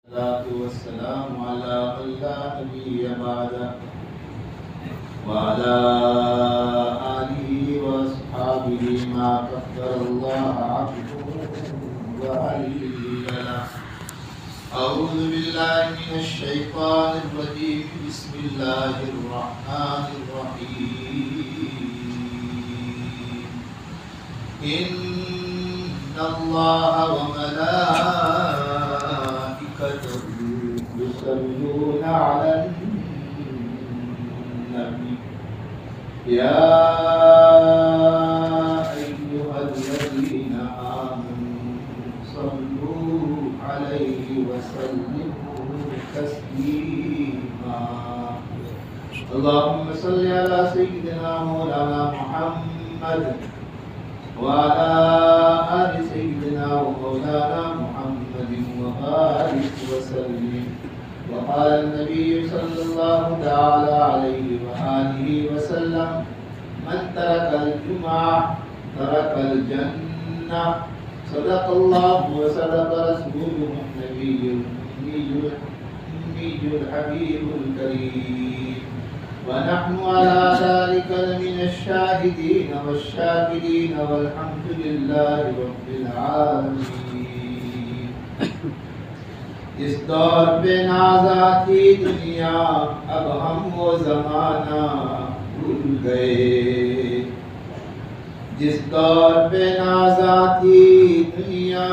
الصلاة والسلام على من لا نبي بعده وعلى آله وأصحابه ما قدر الله عبده وأهله له. أعوذ بالله من الشيطان الرجيم. بسم الله الرحمن الرحيم. إن الله وملائكته يصلون على النبي يا أيها الذين آمنوا صلوا عليه وسلموا تسليما. اللهم صل على سيدنا مولانا محمد وعلى آل سيدنا ومولانا محمد وبارك وسلم. وقال النبي صلى الله تعالى عليه وآله وسلم: من ترك الجمعة ترك الجنة. صدق الله وصدق رسوله النبي الأمي الحبيب الكريم. ونحن على ذلك من الشاهدين والشاكرين والحمد لله رب العالمين. اس دور پہ نازاتی دنیا اب ہم وہ زمانہ بھول گئے. جس دور پہ نازاتی دنیا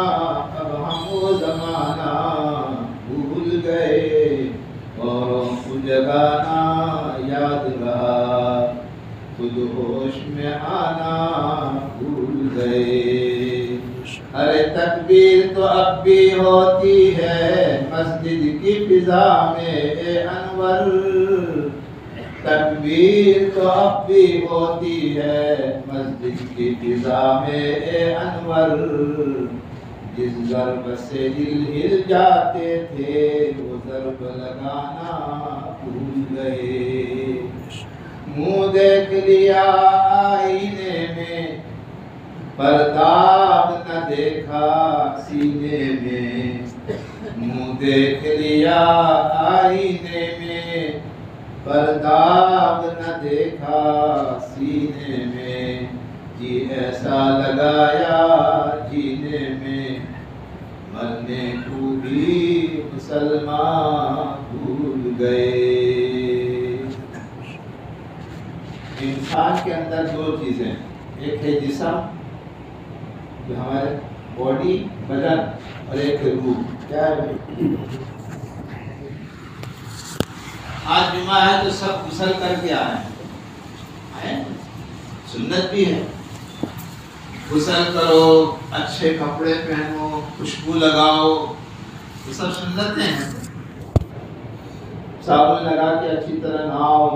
اب ہم وہ زمانہ بھول گئے. اوروں کو جگانا یاد رہا، خود ہوش میں آنا بھول گئے. ارے تکبیر تو اب بھی ہوتی ہے مسجد کی فضا میں اے انور. تکبیر تو اب بھی ہوتی ہے مسجد کی فضا میں اے انور. جس ضرب سے دل ہل جاتے تھے وہ ضرب لگانا بھول گئے. منہ دیکھ لیا آئینے میں پر داغ نہ دیکھا سینے میں. منہ دیکھ لیا آئینے میں پر داغ نہ دیکھا سینے میں. جی ایسا لگایا جینے میں مرنے کو بھی مسلمان بھول گئے. انسان کے اندر دو چیزیں، ایک ہے جسم جو ہمارے باڈی بدن، اور ایک ہے روح. کیا ہے؟ آج جمعہ ہے تو سب غسل کر کے آئے ہیں، سنت بھی ہے. غسل کرو، اچھے کپڑے پہنو، خوشبو لگاؤ، یہ سب سنتیں ہیں. صابن لگا کے اچھی طرح نہاؤ.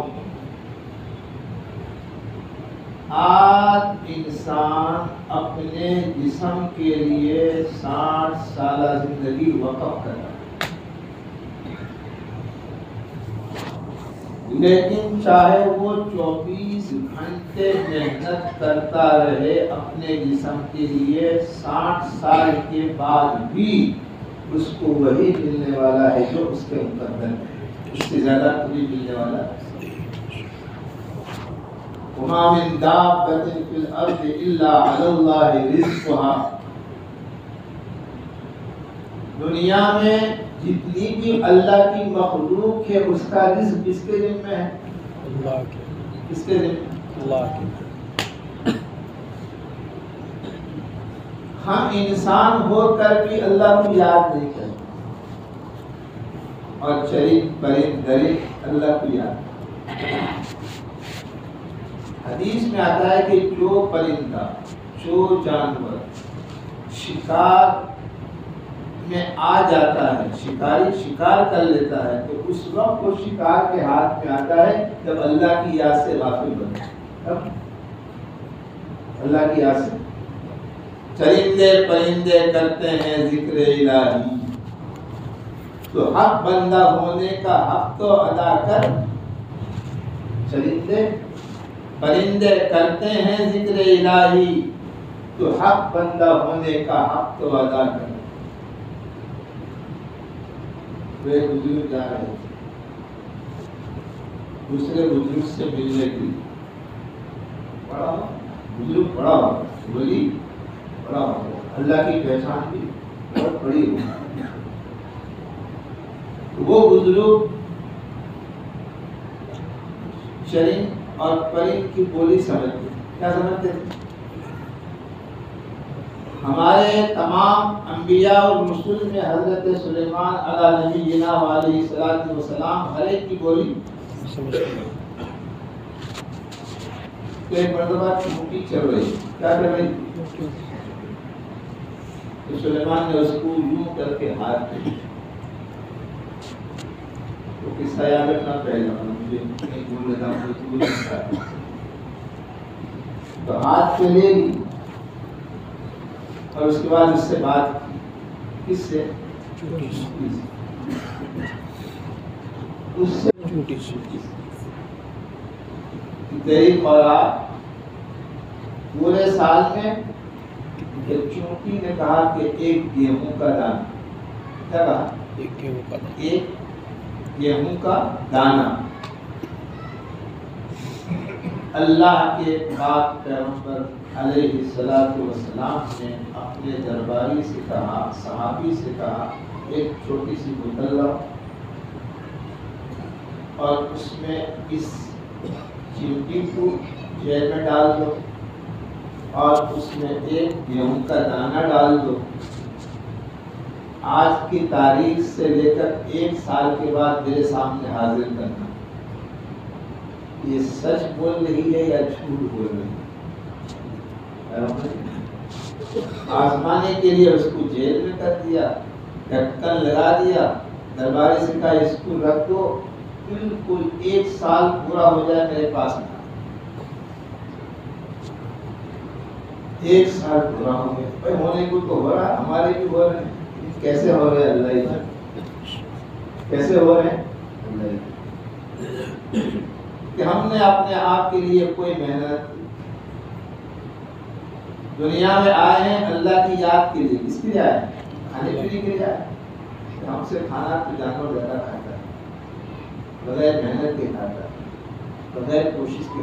آج انسان اپنے جسم کے لیے 60 سالہ زندگی وقف کر رہا ہے، لیکن چاہے وہ 24 گھنٹے محنت کرتا رہے اپنے جسم کے لیے، 60 سال کے بعد بھی اس کو وہی ملنے والا ہے جو اس کے مقدر ہے. اس سے زیادہ کوئی ملنے والا ہے. وَمَا مِن دَابَّةٍ فِي الْأَرْضِ إِلَّا عَلَى اللَّهِ رِزْقُهَا. دنیا میں جتنی بھی اللہ کی مخلوق ہے اس کا رزق کس کے ذمہ ہے؟ اللہ کے. کس کے ذمہ؟ اللہ کے. ہم انسان ہو کر بھی اللہ کو یاد نہیں کرتے، اور چرند پرند درند اللہ کو یاد. حدیث میں آتا ہے کہ جو پرندہ، جو جانور شکار میں آ جاتا ہے، شکاری شکار کر لیتا ہے، تو اس وقت وہ شکار کے ہاتھ میں آتا ہے جب اللہ کی یاد سے غافل بنتا ہے. تب اللہ کی یاد سے چرندے پرندے کرتے ہیں ذکر الہی، تو حق بندہ ہونے کا حق تو ادا کر. چرندے پرندے کرتے ہیں ذکر الہی، تو حق بندہ ہونے کا حق تو ادا کرے. وہ ایک بزرگ جا رہے تھے دوسرے بزرگ سے ملنے کے لیے. بڑا بزرگ بڑا ہوگا, ولی بڑا ہوگا, اللہ کی پہچان بھی بہت بڑی ہوگی. وہ بزرگ چرند اور پرند کی بولی سمجھتے. کیا سمجھتے تھے؟ ہمارے تمام انبیاء اور رسول میں حضرت سلیمان علیہ نبینا علیہ الصلوۃ والسلام ہر ایک کی بولی سمجھتے ہیں. ایک مرتبہ چونٹی چل رہی, کیا کر رہی تھی؟ تو سلیمان نے اس کو یوں کر کے ہاتھ میں, تو قصہ یاد رکھنا پہلا, مجھے نہیں بول رہا تھا, تو ہاتھ پہ لے لی اور اس کے بعد اس سے بات کی. کس سے؟ اس سے تیری خوراک پورے سال میں, چونٹی نے کہا کہ ایک گیہوں کا دانہ. کیا کہا؟ ایک گیہوں کا دانہ. اللہ کے پاک پیغمبر علیہ الصلوۃ والسلام نے اپنے درباری سے کہا, صحابی سے کہا, ایک چھوٹی سی بوتل لاؤ اور اس میں اس چونٹی کو جیل میں ڈال دو اور اس میں ایک گیہوں کا دانہ ڈال دو. آج کی تاریخ سے لے کر 1 سال کے بعد میرے سامنے حاضر کرنا. یہ سچ بول رہی ہے یا جھوٹ بول رہی ہے؟ آزمانے کے لیے اس کو جیل میں کر دیا, ڈھکن لگا دیا, درباری سے کہا اس کو رکھ دو, بالکل 1 سال پورا ہو جائے میرے پاس نہ. 1 سال پورا ہو گیا. بھائی ہونے کو تو ہو رہا, ہمارے بھی ہو رہے ہیں. کیسے ہو رہے ہیں؟ اللہ ہی کیسے ہو رہے ہیں, اللہ ہی. کہ ہم نے اپنے آپ کے لیے کوئی محنت, دنیا میں آئے ہیں اللہ کی یاد کے لیے. کس کے لیے آئے ہیں؟ کھانے پینے کے لیے آئے ہیں. ہم سے کھانا تو جانور زیادہ کھاتا ہے, بغیر محنت کے کھاتا ہے, بغیر کوشش کے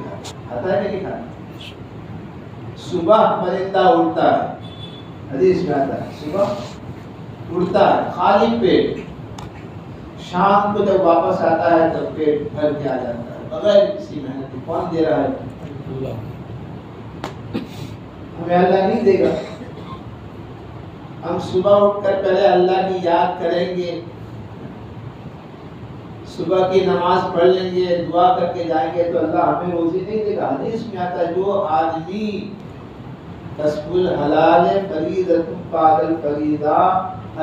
کھاتا ہے کہ نہیں کھاتا. صبح پرندہ اڑتا ہے, حدیث میں آتا ہے, صبح اڑتا ہے خالی پیٹ, شام کو جب واپس آتا ہے تو پیٹ بھر کے آ جاتا ہے بغیر کسی محنت کے. کون دے رہا ہے؟ اللہ. ہمیں اللہ نہیں دے گا. ہم صبح اٹھ کر پہلے اللہ کی یاد کریں گے, صبح کی نماز پڑھ لیں گے, دعا کر کے جائیں گے تو اللہ ہمیں روزی نہیں دے گا. حدیث میں آتا ہے جو آدمی کسب الحلال فریضۃ بعد الفریضہ,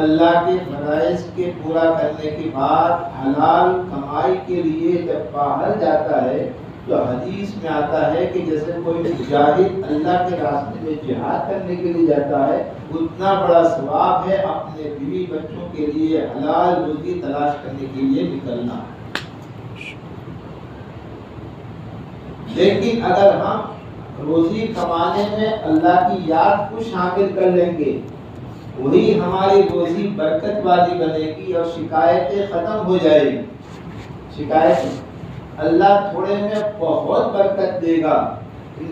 اللہ کے فرائض کے پورا کرنے کے بعد حلال کمائی کے لیے جب باہر جاتا ہے تو حدیث میں آتا ہے کہ جیسے کوئی مجاہد اللہ کے راستے میں جہاد کرنے کے لیے جاتا ہے, اتنا بڑا ثواب ہے اپنے بیوی بچوں کے لیے حلال روزی تلاش کرنے کے لیے نکلنا. لیکن اگر ہم روزی کمانے میں اللہ کی یاد کو شامل کر لیں گے, وہی ہماری روزی برکت والی بنے گی اور شکایتیں ختم ہو جائے گی. شکایت اللہ تھوڑے میں بہت برکت دے گا.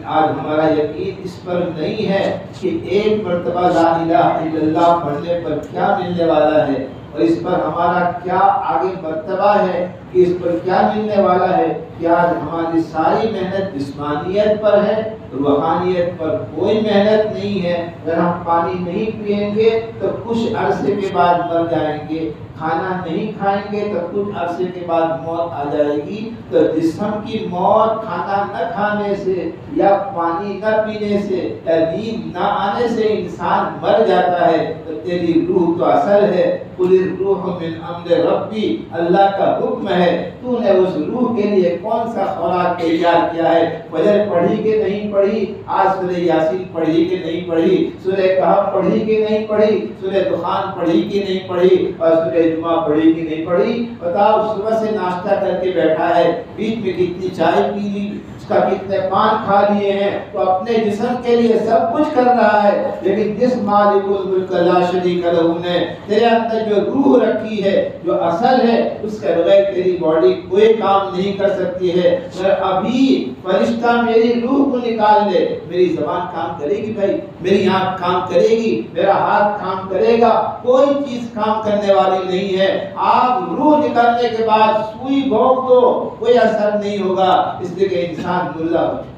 آج ہمارا یقین اس پر نہیں ہے کہ ایک مرتبہ لا الہ الا اللہ پڑھنے پر کیا ملنے والا ہے, اور اس پر ہمارا کیا آگے مرتبہ ہے کہ اس پر کیا ملنے والا ہے. کہ آج ہماری ساری محنت جسمانیت پر ہے, روحانیت پر کوئی محنت نہیں ہے. اگر ہم پانی نہیں پئیں گے تو کچھ عرصے کے بعد مر جائیں گے, کھانا نہیں کھائیں گے تو کچھ عرصے کے بعد موت آ جائے گی. تو جسم کی موت کھانا نہ کھانے سے یا پانی نہ پینے سے یا نیند نہ آنے سے انسان مر جاتا ہے. تو تیری روح تو اصل ہے, قل الروح من امر ربی, اللہ کا حکم ہے. تو نے اس روح کے لیے کون سا خوراک تیار کیا ہے؟ فجر پڑھی کہ نہیں پڑھی, آج سورہ یاسین پڑھی کہ نہیں پڑھی, سورہ کہف پڑھی کہ نہیں پڑھی, سورہ دخان پڑھی کہ نہیں پڑھی, اور سورہ جمعہ پڑھی کہ نہیں پڑھی؟ بتاؤ, صبح سے ناشتہ کر کے بیٹھا ہے, بیچ میں کتنی چائے پی لی, اس کا کتنے پان کھا لیے ہیں، تو اپنے جسم کے لیے سب کچھ کر رہا ہے، لیکن جس مالک الملک لا شریک لہ نے تیرے اندر جو روح رکھی ہے، جو اصل ہے، اس کے بغیر تیری باڈی کوئی کام نہیں کر سکتی ہے۔ اگر ابھی فرشتہ میری روح کو نکال دے، میری زبان کام کرے گی بھائی، میری آنکھ کام کرے گی، میرا ہاتھ کام کرے گا، کوئی چیز کام کرنے والی نہیں ہے۔ آپ روح نکلنے کے بعد سوئی بھونک دو، کوئی اثر نہیں ہوگا، اس لیے کہ انسان مردہ ہو چکا۔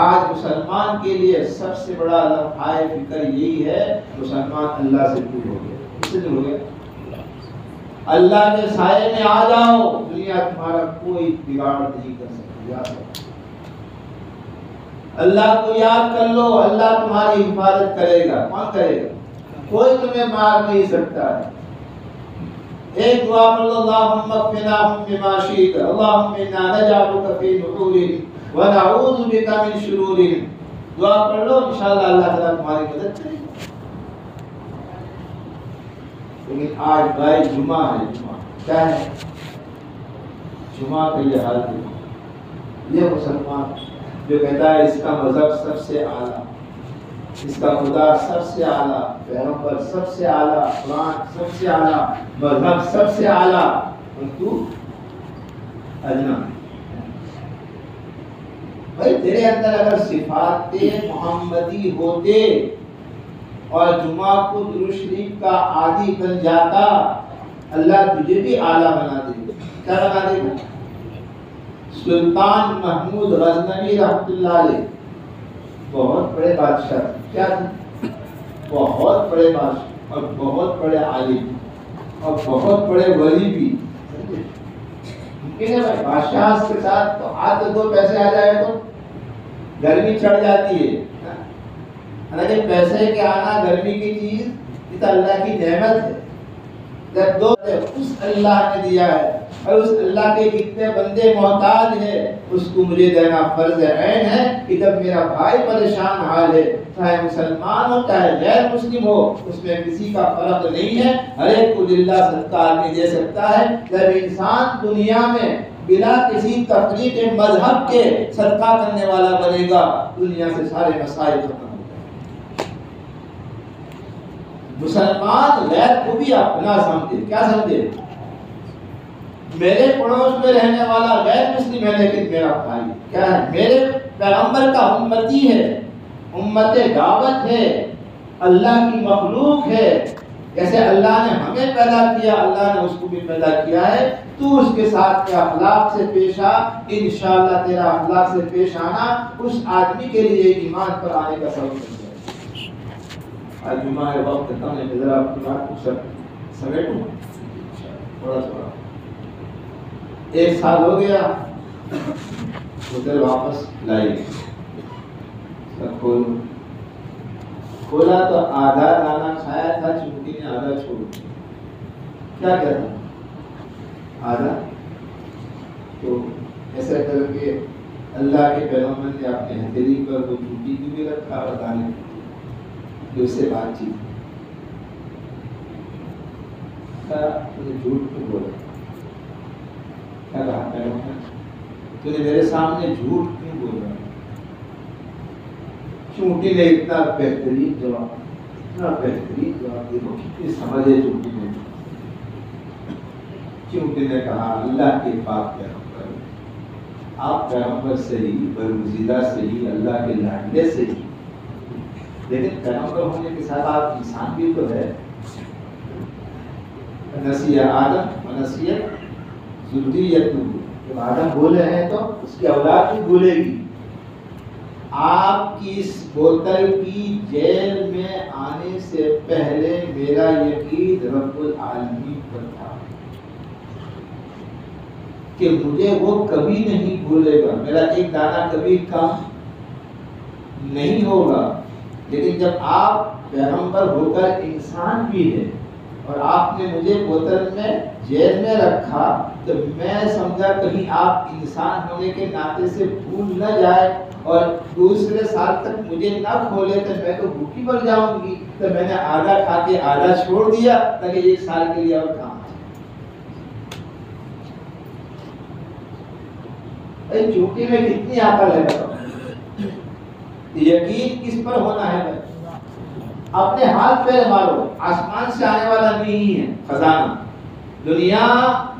آج مسلمان کے لیے سب سے بڑا لمحہ فکر یہی ہے، مسلمان اللہ سے دور ہو گیا۔ اس سے دور ہو گیا، اللہ کے سائے میں آ جاؤ، دنیا تمہارا کوئی بگاڑ نہیں کر سکتی۔ اللہ کو یاد کر لو، اللہ تمہاری حفاظت کرے گا۔ کون کرے گا؟ کوئی تمہیں مار نہیں سکتا ہے۔ ایک دعا پڑھ لو، اللہم اکفناہم بما شئت، اللہم انا نجعلک فی نحورہم ونعوذ بک من شرورہم۔ دعا پڑھ لو، انشاءاللہ اللہ تعالیٰ تمہاری مدد کرے گا۔ لیکن آج بھائی جمعہ ہے، جمعہ کیا ہے؟ جمعہ کے لیے حال ہے یہ مسلمان جو کہتا ہے اس کا مذہب سب سے اعلیٰ، اس کا خدا سب سے اعلیٰ، پیغمبر سب سے اعلیٰ، قرآن سب سے اعلیٰ، مذہب سب سے اعلیٰ، اور تو ادنا۔ بھائی تیرے اندر اگر صفات محمدی ہوتے اور جمعہ کو درود شریف کا عادی بن جاتا، اللہ تجھے بھی اعلیٰ بنا دے گا۔ کیا بنا دے گا؟ سلطان محمود غزنوی رحمۃ اللہ علیہ بہت بڑے بادشاہ تھے، کیا تھے؟ بہت بڑے بادشاہ اور بہت بڑے عالم اور بہت بڑے ولی بھی۔ ممکن ہے بھائی بادشاہ کے ساتھ تو آج دو پیسے آ جائے تو گرمی چڑھ جاتی ہے، حالانکہ پیسے کے آنا گرمی کی چیز یہ تو اللہ کی نعمت ہے۔ جب دو اس اللہ نے دیا ہے اور اس اللہ کے کتنے بندے محتاج ہیں، اس کو مجھے دینا فرض عین ہے کہ جب میرا بھائی پریشان حال ہے، چاہے مسلمان ہو چاہے غیر مسلم ہو، اس میں کسی کا فرق نہیں ہے، ہر ایک کو للہ صدقہ آدمی دے سکتا ہے۔ جب انسان دنیا میں بلا کسی تفریق مذہب کے صدقہ کرنے والا بنے گا، دنیا سے سارے مسائل ختم ہو جائیں گے۔ مسلمان غیر کو بھی اپنا سمجھے، کیا سمجھے؟ میرے پڑوس میں رہنے والا غیر مسلم ہے لیکن میرا بھائی کیا ہے؟ میرے پیغمبر کا امتی ہے، امت دعوت ہے، اللہ کی مخلوق ہے۔ جیسے اللہ نے ہمیں پیدا کیا، اللہ نے اس کو بھی پیدا کیا ہے، تو اس کے ساتھ کے اخلاق سے پیش آ، انشاءاللہ تیرا اخلاق سے پیش آنا اس آدمی کے لیے ایمان پر آنے کا سبب بن جائے۔ آج جمعہ وقت کم ہے، ذرا اپنی بات کو سمیٹوں تھوڑا تھوڑا۔ ایک سال ہو گیا، ادھر واپس لائی کھولا تو آدھا دانا کھایا تھا، چونٹی نے آدھا چھوڑ دیا۔ کیا کہتا آدھا؟ تو ایسا کر کے اللہ کے پیغمبر نے اپنے ہتھیلی پر وہ چونٹی کی بھی رکھا اور دانے جو اس سے بات چیت جھوٹ کیوں بولا؟ کیا کہا پیغمبر؟ تو نے میرے سامنے جھوٹ کیوں بولا؟ چونٹی نے اتنا بہترین جواب، اتنا بہترین جواب، دیکھو کتنی سمجھ ہے چونٹی نے۔ چونٹی نے کہا اللہ کے پاک پیغمبر، آپ پیغمبر سے ہی، برگزیدہ سے ہی، اللہ کے لاڈلے سے ہی، لیکن پیغمبر ہونے کے ساتھ آپ انسان بھی تو ہے۔ نسی آدم ونسیت ذریتہ، جب آدم بولے ہیں تو اس کی اولاد بھی بولے گی۔ آپ کی اس بوتل کی جیل میں آنے سے پہلے میرا یقین رب العالمین پر تھا کہ مجھے وہ کبھی نہیں بھولے گا، میرا ایک دانہ کبھی کم نہیں ہوگا۔ لیکن جب آپ پیغمبر ہو کر انسان بھی ہے اور آپ نے مجھے بوتل میں جیل میں رکھا، تو میں سمجھا کہیں آپ انسان ہونے کے ناطے سے بھول نہ جائے اور دوسرے سال تک مجھے نہ کھولے تو میں تو بھوکی مر جاؤں گی، تو میں نے آدھا کھا کے آدھا چھوڑ دیا تاکہ ایک سال کے لیے اور کام آئے۔ چوٹی میں کتنی عقل ہے بتاؤ؟ یقین کس پر ہونا ہے بھائی؟ اپنے ہاتھ پیر مارو، آسمان سے آنے والا نہیں ہے خزانہ. دنیا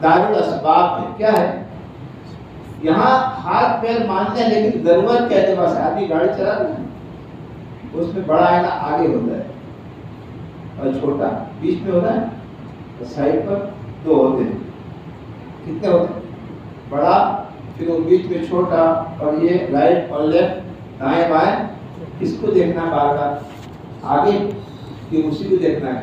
دارالاسباب ہے. کیا ہے؟ یہاں ہاتھ پیر مانتے ہیں لیکن ضرورت کے اعتبار سے آدمی گاڑی چلاتا ہے، اس میں بڑا آئینہ آگے ہوتا ہے اور چھوٹا بیچ میں ہوتا ہے، اور سائڈ پر دو ہوتے ہیں. کتنے ہوتے ہیں؟ بڑا، پھر وہ بیچ میں چھوٹا، اور یہ رائٹ اور لیفٹ دائیں بائیں. کس کو دیکھنا بار بار؟ آگے کہ اسی کو دیکھنا ہے.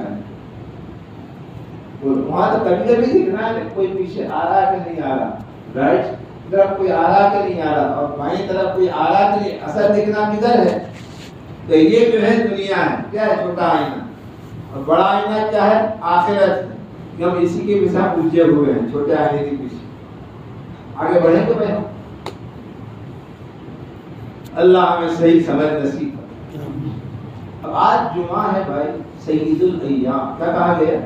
وہاں تو کبھی کبھی دیکھنا ہے کوئی پیچھے آ رہا ہے کہ نہیں آ رہا، رائٹ طرف کوئی آ رہا کہ نہیں آ رہا، اور بائیں طرف کوئی آ رہا کہ نہیں. اثر دیکھنا کدھر ہے؟ تو یہ جو ہے دنیا ہے. کیا ہے؟ چھوٹا آئینہ. اور بڑا آئینہ کیا ہے؟ آخرت. ہم اسی کے پیچھے الجھے ہوئے ہیں، چھوٹے آئینے کے پیچھے. آگے بڑھیں تو بھائی اللہ ہمیں صحیح سمجھ نصیب کرے. اب آج جمعہ ہے بھائی، سید الایام. کیا کہا گیا؟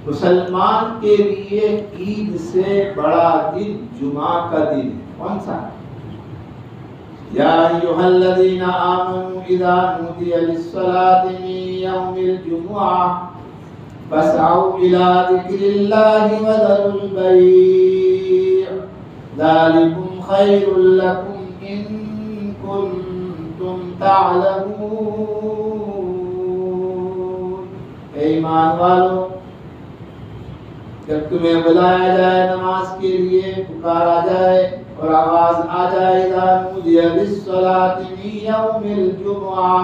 مسلمان کے لیے عید سے بڑا دن جمعہ کا دن ہے. کون سا؟ یا ایھا الذین آمنوا اذا نودی للصلاۃ من یوم الجمعہ فاسعوا الی ذکر اللہ وذروا البیع ذلکم خیر لکم ان کنتم تعلمون. اے ایمان والو، جب تمہیں بلایا جائے نماز کے لیے، پکارا جائے اور آواز آ جائے اذا نودی للصلاۃ من یوم الجمعہ،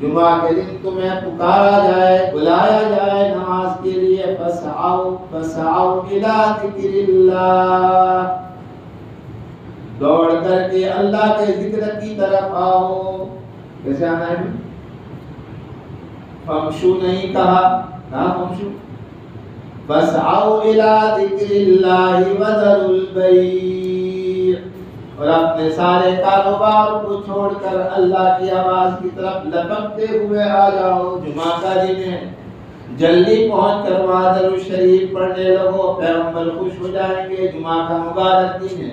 جمعہ کے دن تمہیں پکارا جائے، بلایا جائے نماز کے لیے، فسعوا الی ذکر اللہ، دوڑ کر کے اللہ کے ذکر کی طرف آؤ. کیسے آنا ہے؟ فمشو نہیں کہا، نہ فمشو، فاسعوا الی ذکر اللہ وذروا البیع، اور اپنے سارے کاروبار کو چھوڑ کر اللہ کی آواز کی طرف لپکتے ہوئے آ جاؤ. جمعہ کا دن ہے، جلدی پہنچ کر وہاں درود شریف پڑھنے لگو، پیغمبر خوش ہو جائیں گے. جمعہ کا مبارک دن ہے،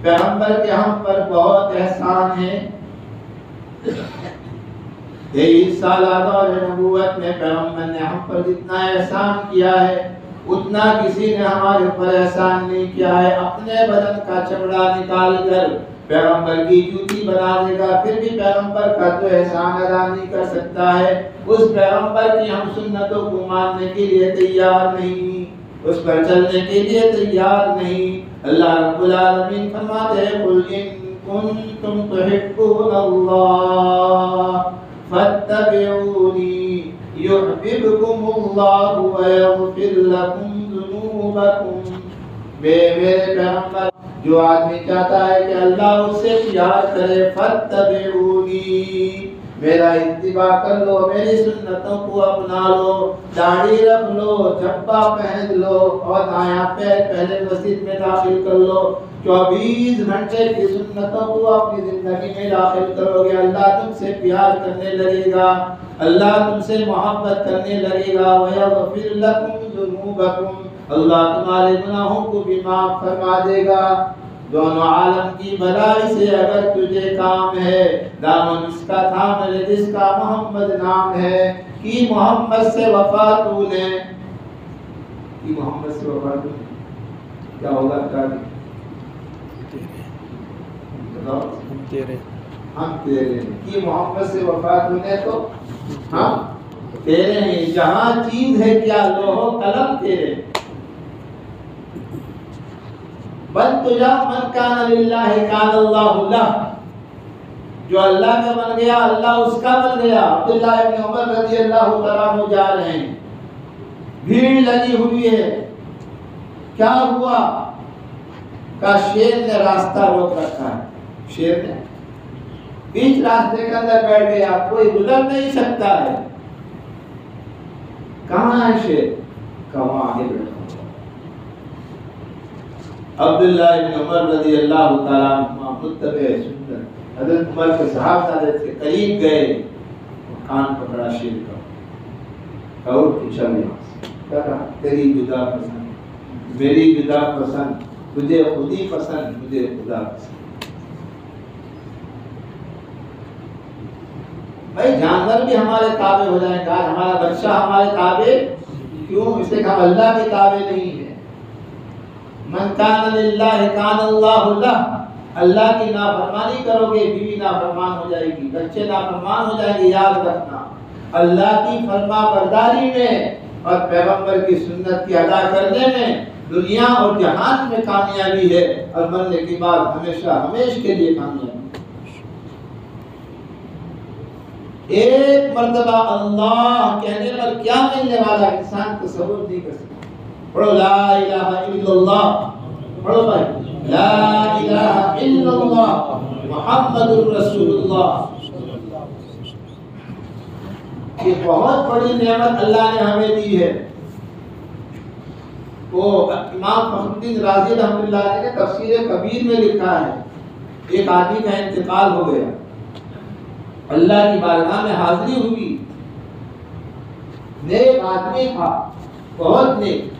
پیغمبر کے ہم پر بہت احسان ہے. 23 سالہ دور نبوت میں پیغمبر نے ہم پر جتنا احسان کیا ہے اتنا کسی نے ہمارے اوپر احسان نہیں کیا ہے. اپنے بدن کا چمڑا نکال کر پیغمبر کی جوتی بنا دے گا، پھر بھی پیغمبر کا تو احسان ادا نہیں کر سکتا ہے. اس پیغمبر کی ہم سنتوں کو ماننے کے لیے تیار نہیں، اس پر چلنے کے لیے تیار نہیں. اللہ رب العالمین فرماتے ہیں قل ان کنتم تحبون اللہ فاتبعونی یحببکم اللہ ویغفر لکم ذنوبکم. میرے پیغمبر، جو آدمی چاہتا ہے کہ اللہ اس سے پیار کرے، فاتبعونی، میرا اتباع کر لو، میری سنتوں کو اپنا لو، داڑھی رکھ لو، جبہ پہن لو، اور دایاں پیر پہلے مسجد میں داخل کر لو. 24 گھنٹے کی سنتوں کو اپنی زندگی میں داخل کرو گے، اللہ تم سے پیار کرنے لگے گا، اللہ تم سے محبت کرنے لگے گا. وَيَغْفِرْ لَكُمْ ذُنُوبَكُمْ، اللہ تمہارے گناہوں کو بھی معاف فرما دے گا. دونوں عالم کی بھلائی سے اگر تجھے کام ہے، دامن اس کا تھام لے جس کا محمد نام ہے. کی محمد سے وفا تو نے، کی محمد سے وفا تو نے، کیا ہوگا؟ ہم تیرے ہیں. کی محمد سے وفا تو نے تو ہم تیرے ہیں. جہاں چیز ہے کیا لوح و قلم تیرے. بل تجا من کان للہ کان اللہ لہ، جو اللہ کا بن گیا اللہ اس کا بن گیا. عبداللہ ابن عمر رضی اللہ تعالیٰ عنہ جا رہے ہیں، بھیڑ لگی ہوئی ہے. کیا ہوا؟ کا شیر نے راستہ روک رکھا ہے. شیر نے بیچ راستے کے اندر بیٹھ گیا، کوئی گزر نہیں سکتا ہے. کہاں ہے شیر؟ کہاں آگے بیٹھا. عبداللہ ابن عمر رضی اللہ تعالیٰ عنہ متبع سنت، حضرت عمر کے صحابہ کے قریب گئے، کان پکڑا شیر کا اور پوچھا، یہاں سے کہا تیری جدا پسند، میری جدا پسند، تجھے خودی پسند مجھے خدا پسند. بھائی جانور بھی ہمارے تابع ہو جائیں گا، ہمارا بچہ ہمارے تابع کیوں؟ اس لیے کہ ہم اللہ کے تابع نہیں ہیں. من کان للہ کان اللہ لہ. اللہ کی نافرمانی کرو گے بیوی نافرمان ہو جائے گی، بچے نافرمان ہو جائیں گے. یاد رکھنا اللہ کی فرما برداری میں اور پیغمبر کی سنت کی ادا کرنے میں دنیا اور جہان میں کامیابی ہے، اور مرنے کے بعد ہمیشہ ہمیشہ کے لیے کامیابی. ایک مرتبہ اللہ کہنے پر کیا ملنے والا انسان تصور نہیں کر سکتا. پڑھو لا الہ الا اللہ، پڑھو بھائی لا الہ الا اللہ محمد رسول اللہ. یہ بہت بڑی نعمت اللہ نے ہمیں دی ہے. وہ امام فخر الدین رازی رحمۃ اللہ علیہ نے تفسیر کبیر میں لکھا ہے، ایک آدمی کا انتقال ہو گیا، اللہ کی بارگاہ میں حاضری ہوئی. نیک آدمی تھا، بہت نیک.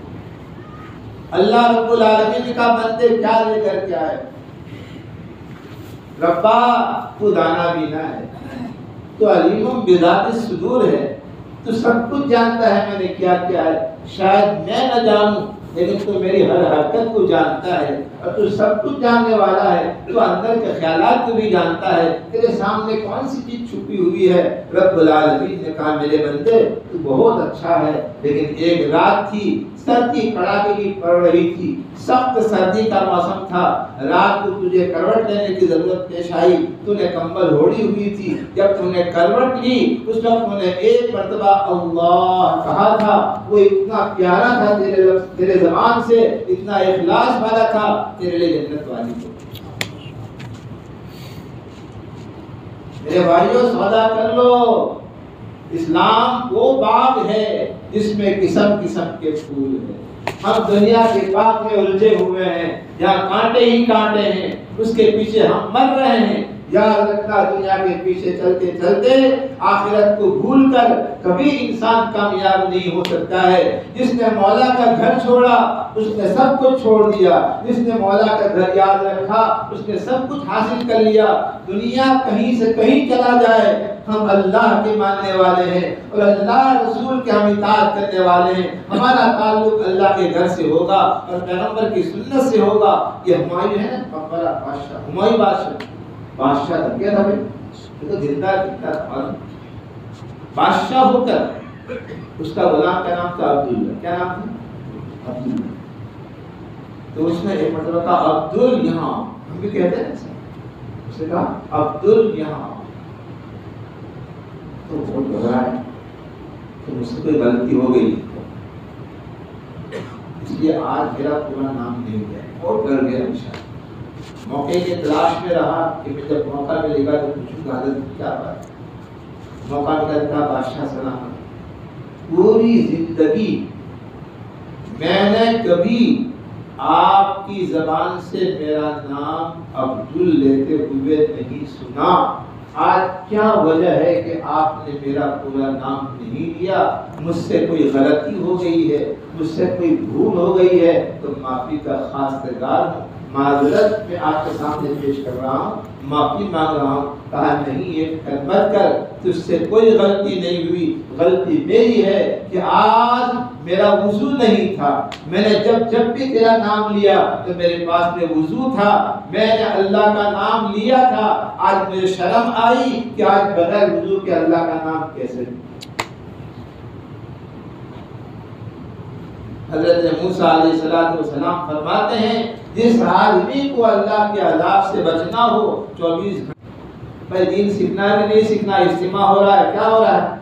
اللہ رب العالمین کا بندے کیا لے کر کے آئے؟ ربا تو دانا بینا ہے، تو علیم بذات الصدور ہے، تو سب کچھ جانتا ہے میں نے کیا کیا ہے. شاید میں نہ جانوں لیکن تو میری ہر حرکت کو جانتا ہے، اور تو سب کچھ جاننے والا ہے، تو اندر کے خیالات کو بھی جانتا ہے. تیرے سامنے کون سی چیز چھپی ہوئی ہے؟ رب العالمین نے کہا میرے بندے تو بہت اچھا ہے، لیکن ایک رات تھی، سردی کڑاکے کی پڑ رہی تھی، سخت سردی کا موسم تھا، رات کو تجھے کروٹ لینے کی ضرورت پیش آئی، تو نے کمبل اوڑھی ہوئی تھی. جب تو نے کروٹ لی اس وقت تو نے ایک مرتبہ اللہ کہا تھا، وہ اتنا پیارا تھا تیرے زبان سے، اتنا اخلاص والا تھا، تیرے لیے جنت والی کو. میرے بھائیوں سودا کر لو. اسلام وہ باغ ہے جس میں قسم قسم کے پھول ہیں. ہم دنیا کے باغ میں الجھے ہوئے ہیں جہاں کانٹے ہی کانٹے ہیں، اس کے پیچھے ہم مر رہے ہیں. یاد رکھنا دنیا کے پیچھے چلتے چلتے آخرت کو بھول کر کبھی انسان کامیاب نہیں ہو سکتا ہے. جس نے مولا کا گھر چھوڑا اس نے سب کچھ چھوڑ دیا، جس نے مولا کا گھر یاد رکھا اس نے سب کچھ حاصل کر لیا. دنیا کہیں سے کہیں چلا جائے ہم اللہ کے ماننے والے ہیں اور اللہ رسول کے ہم اطاعت کرنے والے ہیں. ہمارا تعلق اللہ کے گھر سے ہوگا اور پیغمبر کی سنت سے ہوگا. یہ ہمایوں ہے نا مقبرہ بادشاہ، ہمایوں بادشاہ تھا. کیا تھا بھائی؟ یہ تو زندہ کتنا تھا. بادشاہ ہو کر اس کا غلام کا نام تھا عبداللہ. کیا نام تھا؟ عبداللہ. تو اس نے ایک مرتبہ کہا عبدال یہاں، ہم بھی کہتے ہیں اس نے کہا عبدال یہاں. تو بہت گھبرایا کہ مجھ سے کوئی غلطی ہو گئی، اس لیے آج میرا پورا نام نہیں گیا. بہت ڈر گیا. انشاءاللہ موقع کی تلاش میں رہا کہ میں جب موقع ملے گا تو پوچھوں گا حضرت کیا بات. موقع ملا تھا بادشاہ سلام. پوری زندگی میں نے کبھی آپ کی زبان سے میرا نام عبدال لیتے ہوئے نہیں سنا. آج کیا وجہ ہے کہ آپ نے میرا پورا نام نہیں لیا؟ مجھ سے کوئی غلطی ہو گئی ہے، مجھ سے کوئی بھول ہو گئی ہے تو معافی کا خواستگار ہوں. معذرت میں آپ کے سامنے پیش کر رہا ہوں، معافی مانگ رہا ہوں. کہا نہیں یہ فکر مت کر، تجھ سے کوئی غلطی نہیں ہوئی، غلطی میری ہے کہ آج میرا وضو نہیں تھا. میں نے جب بھی تیرا نام لیا تو میرے پاس میں وضو تھا، میں نے اللہ کا نام لیا تھا. آج مجھے شرم آئی کہ آج بغیر وضو کے اللہ کا نام کیسے. حضرت موسیٰ علیہ السلام فرماتے ہیں جس آدمی کو اللہ کے عذاب سے بچنا ہو 24 گھنٹے. بھائی دین سیکھنا ہے کہ نہیں سیکھنا؟ اجتماع ہو رہا ہے، کیا ہو رہا ہے؟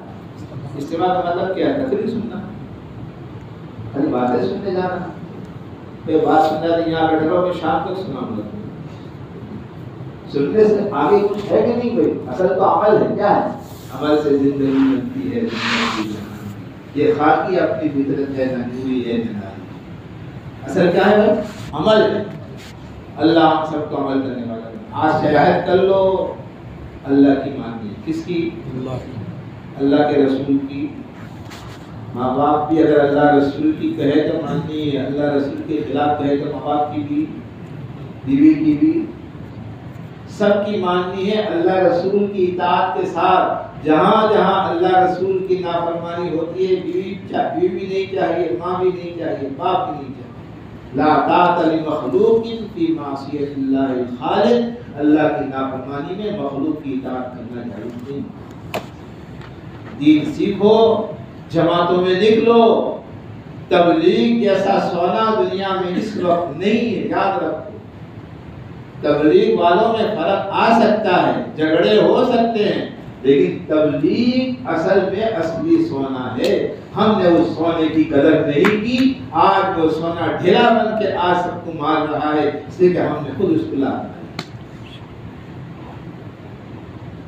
اجتماع کا مطلب کیا ہے؟ تقریر سننا، خالی باتیں سننے جانا. کوئی بات سننا نہیں، یہاں بیٹھ رہو میں شام تک سنا ہوں. سننے سے آگے کچھ ہے کہ نہیں؟ کوئی اصل تو عمل ہے. کیا ہے؟ عمل سے زندگی بنتی ہے. یہ خاکی اپنی فطرت ہے، نجوری ہے، جنائی. اصل کیا ہے بھائی؟ عمل ہے. اللہ ہم سب کو عمل کرنے والا ہے. آج شہادت کر لو اللہ کی مانیے. کس کی؟ اللہ کے رسول کی. ماں باپ بھی اگر اللہ رسول کی کہے تو ماننی ہے، اللہ رسول کے خلاف کہے تو ماں باپ کی بھی بیوی کی بھی سب کی ماننی ہے، اللہ رسول کی اطاعت کے ساتھ۔ جہاں جہاں اللہ رسول کی نافرمانی ہوتی ہے، بیوی بھی نہیں چاہیے، ماں بھی نہیں چاہیے، باپ بھی نہیں چاہیے۔ لا طاعۃ لمخلوق فی معصیۃ اللہ الخالق، اللہ کی نافرمانی میں مخلوق کی اطاعت کرنا جائز نہیں۔ دین سیکھو، جماعتوں میں نکلو، تبلیغ جیسا سونا دنیا میں اس وقت نہیں ہے، یاد رکھو۔ تبلیغ والوں میں فرق آ سکتا ہے، جھگڑے ہو سکتے ہیں، لیکن تبلیغ اصل میں اصلی سونا ہے۔ ہم نے اس سونے کی قدر نہیں کی، آج وہ سونا ڈھیلا بن کے آج سب کو مار رہا ہے، اس لیے کہ ہم نے خود اس کو لا دیا۔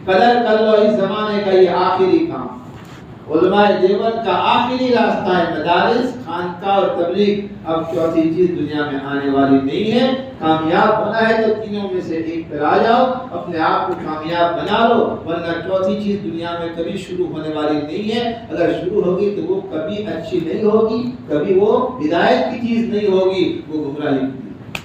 قدر کر لو، اس زمانے کا یہ آخری کام، علماء دیوبند کا آخری راستہ ہے مدارس، خانقاہ اور تبلیغ۔ اب چوتھی چیز دنیا میں آنے والی نہیں ہے۔ کامیاب ہونا ہے تو تینوں میں سے ایک پر آ جاؤ، اپنے آپ کو کامیاب بنا لو، ورنہ چوتھی چیز دنیا میں کبھی شروع ہونے والی نہیں ہے۔ اگر شروع ہوگی تو وہ کبھی اچھی نہیں ہوگی، کبھی وہ ہدایت کی چیز نہیں ہوگی، وہ گمراہی کی چیز۔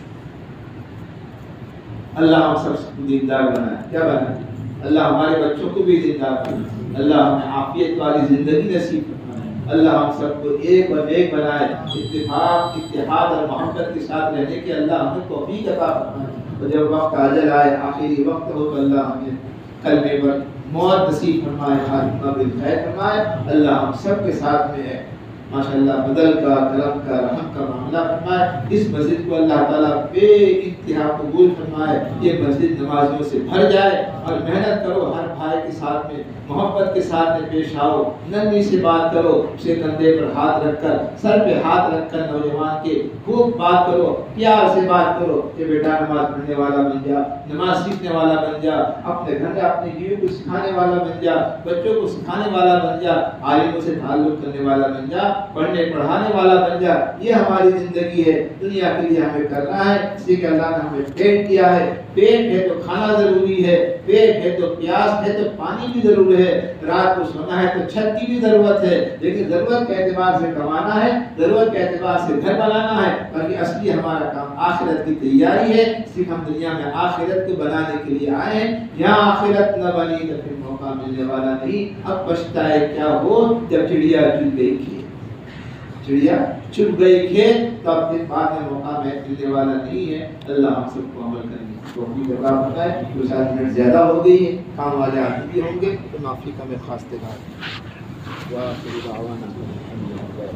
اللہ ہم سب کو دیندار بنائے، کیا بنائے؟ اللہ ہمارے بچوں کو بھی دیندار بنائے، اللہ ہمیں عافیت والی زندگی نصیب فرمائے، اللہ ہم سب کو ایک اور ایک بنائے، اتفاق، اتحاد اور محبت کے ساتھ رہنے کے اللہ ہمیں توفیق عطا فرمائے۔ اور جب وقت اجل آئے، آخری وقت ہو، تو اللہ ہمیں کلمے پر موت نصیب فرمائے، خاتمہ بالخیر فرمائے۔ اللہ ہم سب کے ساتھ میں ہے، ماشاءاللہ بدل کا، کرم کا، رحم کا معاملہ فرمائے۔ اس مسجد کو اللہ تعالیٰ بے انتہا قبول فرمائے، یہ مسجد نمازیوں سے بھر جائے، اور محنت کرو، ہر بھائی کے ساتھ میں محبت کے ساتھ میں پیش آؤ، نرمی سے بات کرو، اسے کندھے پر ہاتھ رکھ کر، سر پہ ہاتھ رکھ کر نوجوان کے خوب بات کرو، پیار سے بات کرو کہ بیٹا نماز پڑھنے والا بن جا، نماز سیکھنے والا بن جا، اپنے گھر میں اپنی بیوی کو سکھانے والا بن جا، بچوں کو سکھانے والا بن جا، عالموں سے تعلق کرنے والا بن جا، پڑھنے پڑھانے والا بن جا۔ یہ ہماری زندگی ہے، دنیا کے لیے ہمیں کرنا ہے، اس لیے کہ اللہ نے ہمیں پیٹ دیا ہے، پیٹ ہے تو کھانا ضروری ہے، پیٹ ہے تو پیاس ہے تو پانی بھی ضرور ہے، رات کو سونا ہے تو چھت کی بھی ضرورت ہے، لیکن ضرورت کے اعتبار سے کمانا ہے، ضرورت کے اعتبار سے گھر بنانا ہے، باقی اصلی ہمارا کام آخرت کی تیاری ہے۔ صرف ہم دنیا میں آخرت کو بنانے کے لیے آئے ہیں، یہاں آخرت نہ بنی تو پھر موقع ملنے والا نہیں۔ اب پچھتائے کیا ہو جب چڑیا چن گئی کھیت، چڑیا چن گئی کھیت، تو اب پھر بعد میں موقع ملنے والا نہیں ہے۔ اللہ ہم سب کو عمل کرنے تو اپنی جگہ ہوتا ہے، تو 7 منٹ زیادہ ہو گئی ہے، کام والے آتے بھی ہوں گے تو معافی کا میں خواستہ گار وآخر دعوانا الحمدللہ۔